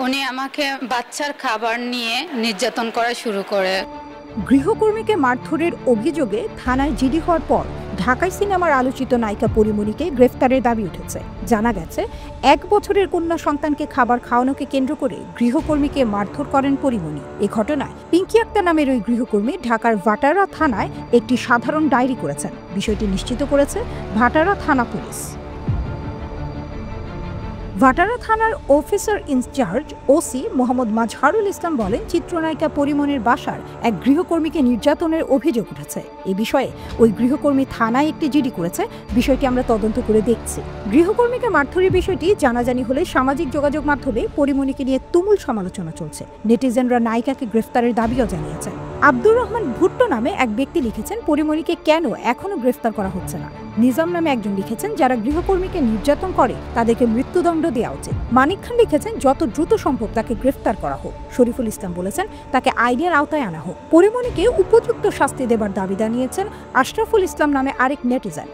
উনি আমাকে বাচ্চার খাবার নিয়ে নির্যাতন করা শুরু করে। গৃহকর্মীকে মারধরের অভিযোগে থানায় জিডি হওয়ার পর ঢাকাই সিনেমার আলোচিত নায়িকা পরীমনিকে গ্রেফতারের দাবি উঠেছে। জানা গেছে 1 বছরের কন্যা সন্তানকে খাবার খাওয়ানোকে কেন্দ্র করে গৃহকর্মীকে মারধর করেন পরীমনি। এই ঘটনায় পিঙ্কি আক্তার নামের ওই গৃহকর্মী ঢাকার ভাটারা থানায় একটি সাধারণ ডায়েরি করেছেন। বিষয়টি নিশ্চিত করেছে ভাটারা থানা পুলিশ। ভাটারা থানার officer in-charge OC Mohammad Mazharul Islam বলেন, চিত্রনায়িকা পরীমনির বাসার এক গৃহকর্মীকে নির্যাতনের অভিযোগ উঠেছে। এ বিষয়ে ওই গৃহকর্মী থানায় একটি জিডি করেছে। বিষয়টি আমরা তদন্ত করে দেখছি। গৃহকর্মীকে মারধরের বিষয়টি জানাজানি হলে সামাজিক যোগাযোগ মাধ্যমে পরীমনিকে নিয়ে তুমুল সমালোচনা চলছে। নেটিজেনরা নায়িকাকে গ্রেফতারের দাবিও জানিয়েছেন। আব্দুর রহমান ভুট্টো নামে এক ব্যক্তি লিখেছেন, পরীমনিকে কেন এখনো গ্রেফতার করা হচ্ছে না। নিজাম নামে একজন লিখেছেন, যারা গৃহকর্মীকে নির্যাতন করে তাদেরকে মৃত্যুদণ্ড দেওয়া উচিত। মানিক খান লিখেছেন, যত দ্রুত সম্ভব তাকে গ্রেফতার করা হোক। শরীফুল ইসলাম বলেছেন, তাকে আইনের আওতায় আনা হোক। পরীমনিকে উপযুক্ত শাস্তি দেবার দাবি জানিয়েছেন আশরাফুল ইসলাম নামে আরেক নেটিজেন।